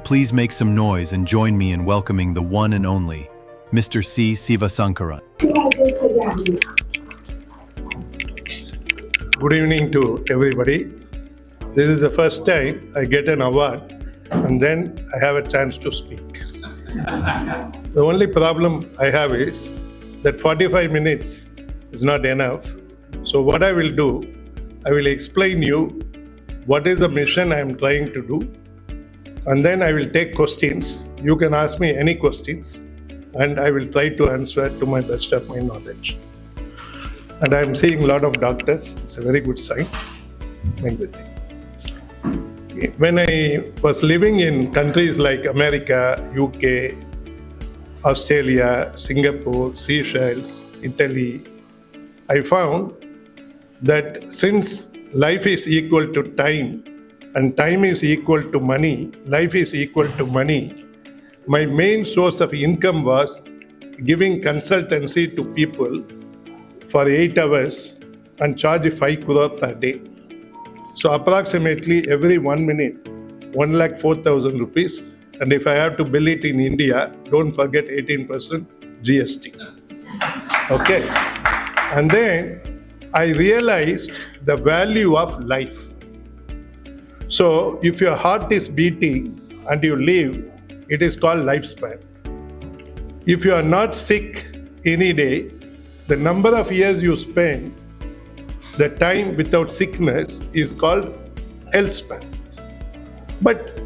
please make some noise and join me in welcoming the one and only Mr. C. Sivasankaran. Good evening to everybody. This is the first time I get an award and then I have a chance to speak. The only problem I have is that 45 minutes is not enough. So what I will do, I will explain you what is the mission I am trying to do, and then I will take questions. You can ask me any questions and I will try to answer to my best of my knowledge. And I am seeing a lot of doctors. It's a very good sign. When I was living in countries like America, UK, Australia, Singapore, Seychelles, Italy, I found that since life is equal to time and time is equal to money, life is equal to money, my main source of income was giving consultancy to people for 8 hours and charge 5 crore per day. So approximately every 1 minute, 1,04,000 rupees. And if I have to bill it in India, don't forget 18% GST. Okay. And then I realized the value of life. So if your heart is beating and you live, it is called lifespan. If you are not sick any day, the number of years you spend, the time without sickness is called health span. But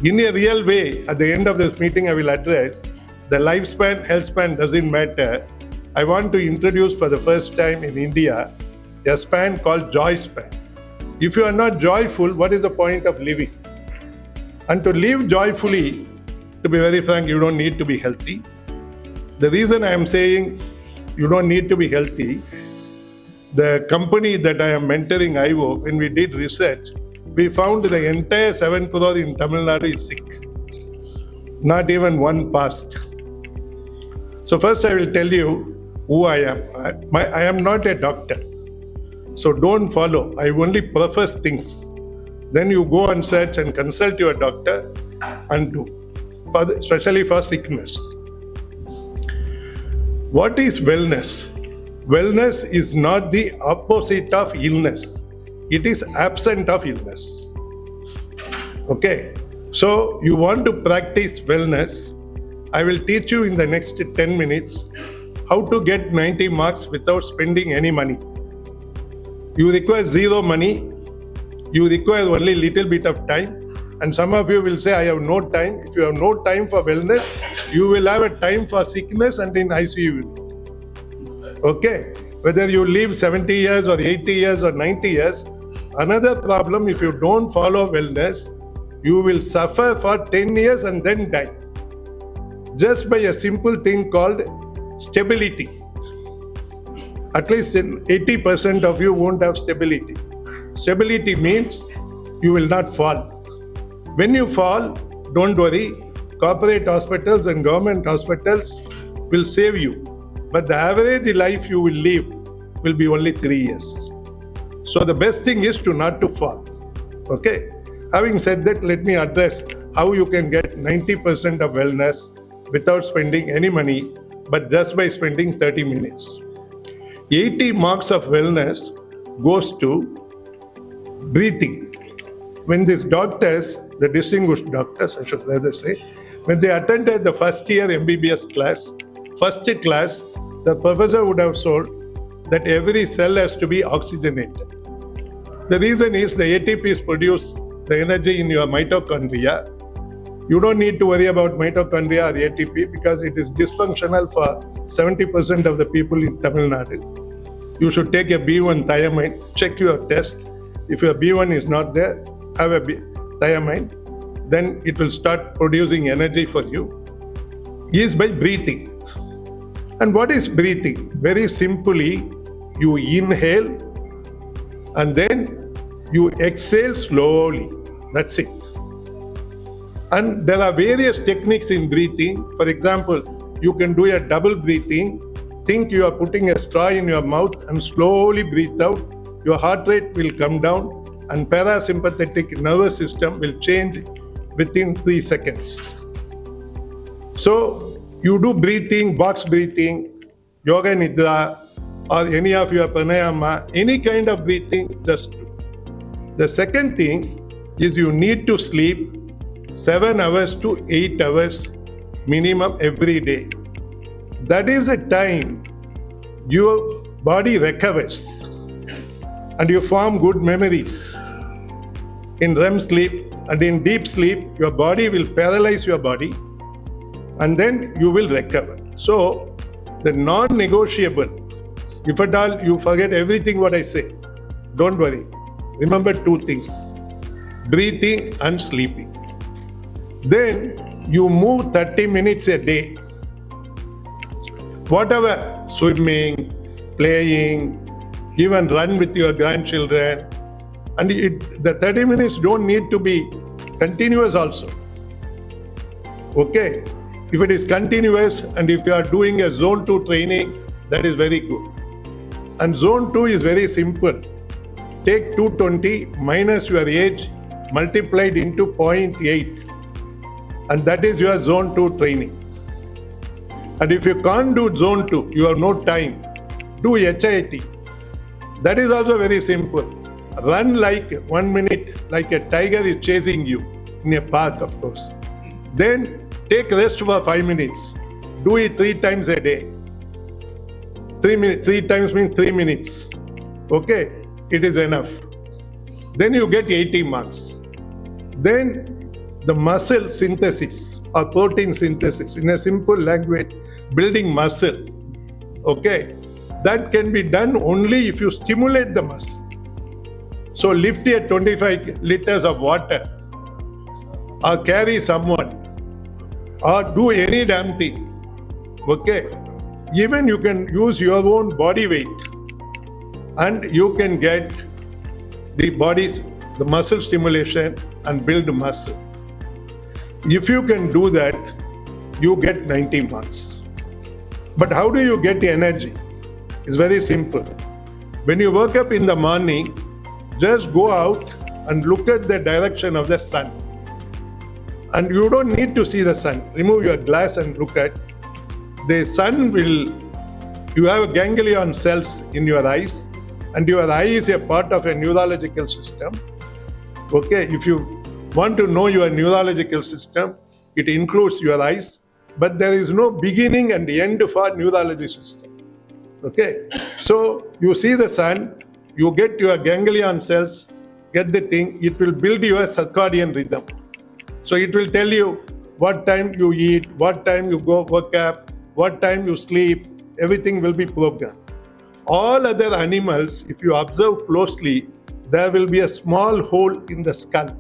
in a real way, at the end of this meeting, I will address the lifespan, health span doesn't matter. I want to introduce for the first time in India a span called joy span. If you are not joyful, what is the point of living? And to live joyfully, to be very frank, you don't need to be healthy. The reason I am saying you don't need to be healthy, the company that I am mentoring, AIWO, when we did research, we found the entire 7 crore in Tamil Nadu is sick. Not even one passed. So first I will tell you who I am. I am not a doctor. So don't follow. I only profess things. Then you go and search and consult your doctor and do, especially for sickness. What is wellness? Wellness is not the opposite of illness. It is absent of illness. Okay. So you want to practice wellness. I will teach you in the next 10 minutes how to get 90 marks without spending any money. You require zero money. You require only little bit of time. And some of you will say, I have no time. If you have no time for wellness, you will have a time for sickness and in ICU. Okay. Whether you live 70 years or 80 years or 90 years, another problem, if you don't follow wellness, you will suffer for 10 years and then die. Just by a simple thing called stability. At least 80% of you won't have stability. Stability means you will not fall. When you fall, don't worry. Corporate hospitals and government hospitals will save you. But the average life you will live will be only 3 years. So the best thing is not to fall. Okay. Having said that, let me address how you can get 90% of wellness without spending any money, but just by spending 30 minutes. 80 marks of wellness goes to breathing. When these doctors, the distinguished doctors, I should rather say, when they attended the first year MBBS class, first class, the professor would have told that every cell has to be oxygenated. The reason is the ATPs produce the energy in your mitochondria. You don't need to worry about mitochondria or ATP because it is dysfunctional for 70% of the people in Tamil Nadu. You should take a B1 thiamine, check your test. If your B1 is not there, have a thiamine, then it will start producing energy for you. Is by breathing. And what is breathing? Very simply, you inhale and then you exhale slowly. That's it. And there are various techniques in breathing. For example, you can do a double breathing. Think you are putting a straw in your mouth and slowly breathe out. Your heart rate will come down and parasympathetic nervous system will change within 3 seconds. So you do breathing, box breathing, yoga nidra, or any of your pranayama, any kind of breathing, just do. The second thing is you need to sleep 7 hours to 8 hours minimum every day. That is the time your body recovers and you form good memories. In REM sleep and in deep sleep, your body will paralyze your body and then you will recover. So, the non-negotiable, if at all you forget everything what I say, don't worry. Remember 2 things, breathing and sleeping. Then you move 30 minutes a day. Whatever, swimming, playing, even run with your grandchildren. And the 30 minutes don't need to be continuous also. Okay? If it is continuous and if you are doing a zone 2 training, that is very good. And zone 2 is very simple. Take 220 minus your age multiplied into 0.8. And that is your zone 2 training. And if you can't do zone 2, you have no time, do HIIT. That is also very simple. Run like 1 minute, like a tiger is chasing you in a park, of course. Then take rest for 5 minutes. Do it 3 times a day. 3 times means 3 minutes. Okay, it is enough. Then you get 80 marks. Then the muscle synthesis or protein synthesis, in a simple language, building muscle. Okay, that can be done only if you stimulate the muscle. So lift a 25 liters of water or carry someone or do any damn thing. Okay, even you can use your own body weight and you can get the muscle stimulation and build muscle. If you can do that, you get 90 marks. But how do you get energy? It's very simple. When you wake up in the morning, just go out and look at the direction of the sun. And you don't need to see the sun. Remove your glass and look at. The sun you have ganglion cells in your eyes, and your eye is a part of a neurological system. Okay, if you want to know your neurological system, it includes your eyes, but there is no beginning and end for neurology system. Okay, so you see the sun, you get your ganglion cells, get the thing, it will build your circadian rhythm. So it will tell you what time you eat, what time you go wake up, what time you sleep, everything will be programmed. All other animals, if you observe closely, there will be a small hole in the skull.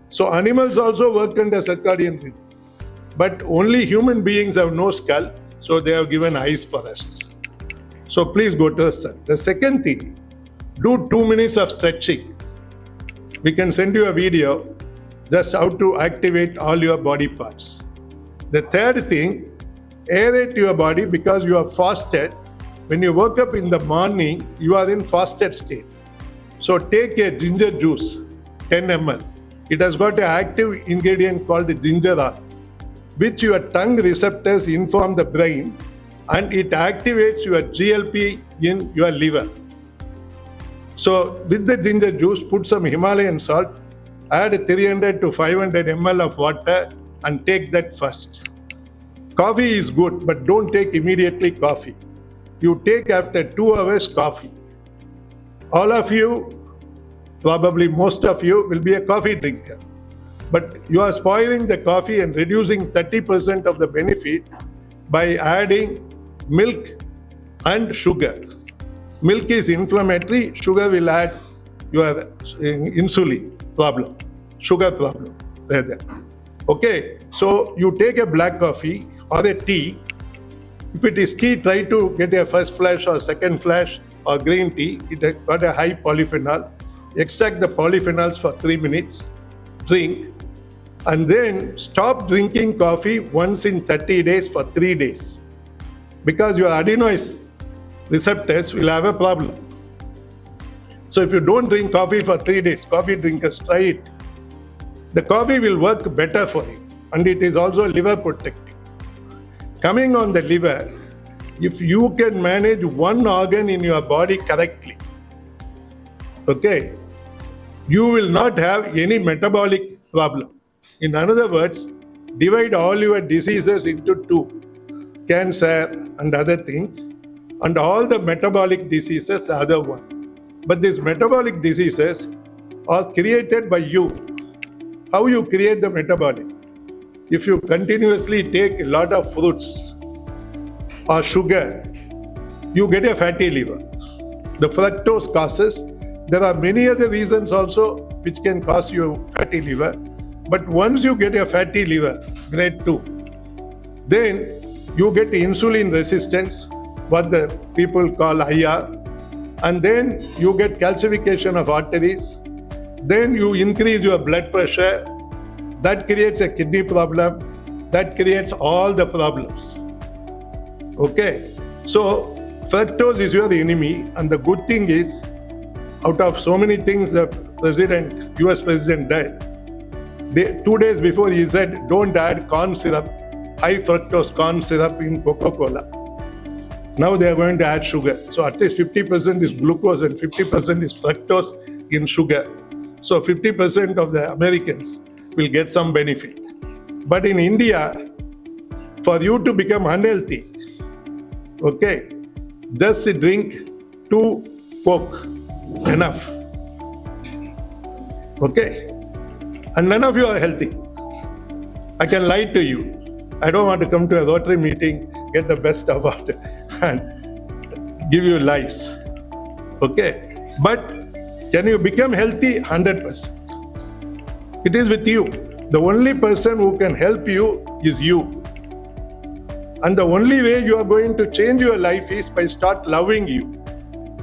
So animals also work under circadian rhythm. But only human beings have no skull, so they have given eyes for us. So please go to the sun. The second thing, do 2 minutes of stretching. We can send you a video just how to activate all your body parts. The third thing, aerate your body because you are fasted. When you wake up in the morning, you are in fasted state. So take a ginger juice, 10 ml. It has got an active ingredient called gingerol, which your tongue receptors inform the brain, and it activates your GLP in your liver. So with the ginger juice, put some Himalayan salt, add 300 to 500 ml of water and take that first. Coffee is good, but don't take immediately coffee. You take after 2 hours coffee. All of you, probably most of you, will be a coffee drinker. But you are spoiling the coffee and reducing 30% of the benefit by adding milk and sugar. Milk is inflammatory, sugar will add your insulin problem, sugar problem. There. Okay, so you take a black coffee or a tea. If it is tea, try to get a first flash or second flash or green tea. It has got a high polyphenol. Extract the polyphenols for 3 minutes, drink, and then stop drinking coffee once in 30 days for 3 days. Because your adenoid receptors will have a problem. So if you don't drink coffee for 3 days, coffee drinkers, try it. the coffee will work better for you, and it is also liver protective. Coming on the liver, if you can manage one organ in your body correctly, okay, you will not have any metabolic problem. In other words, divide all your diseases into two, cancer and other things, and all the metabolic diseases the other one. But these metabolic diseases are created by you. How you create the metabolic? If you continuously take a lot of fruits or sugar, you get a fatty liver. The fructose causes. There are many other reasons also which can cause you fatty liver. But once you get a fatty liver, grade 2, then you get insulin resistance, what the people call IR, and then you get calcification of arteries, then you increase your blood pressure, that creates a kidney problem, that creates all the problems. Okay, so fructose is your enemy, and the good thing is, out of so many things the US president did, 2 days before he said, don't add corn syrup, high fructose corn syrup in Coca-Cola. Now they are going to add sugar. So at least 50% is glucose and 50% is fructose in sugar. So 50% of the Americans will get some benefit. But in India, for you to become unhealthy, okay, just drink 2 Coke, enough. Okay? And none of you are healthy. I can lie to you. I don't want to come to a Rotary meeting, get the best award, and give you lies. Okay? But can you become healthy? 100%. It is with you. The only person who can help you is you. And the only way you are going to change your life is by start loving you.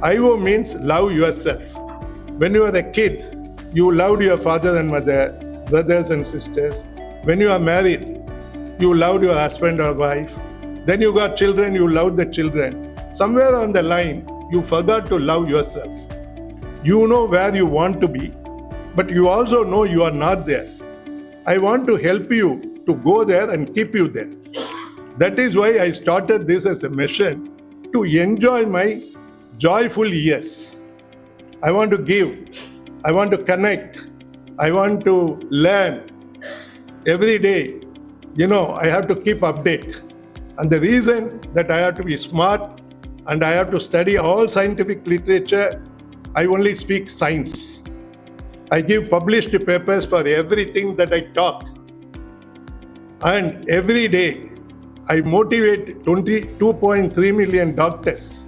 AIWO means love yourself. When you were a kid, you loved your father and mother, brothers and sisters. When you are married, you loved your husband or wife. Then you got children, you loved the children. Somewhere on the line, you forgot to love yourself. You know where you want to be, but you also know you are not there. I want to help you to go there and keep you there. That is why I started this as a mission to enjoy my joyful years. I want to give. I want to connect. I want to learn every day. You know, I have to keep update. And the reason that I have to be smart and I have to study all scientific literature, I only speak science. I give published papers for everything that I talk. And every day, I motivate 22.3 million doctors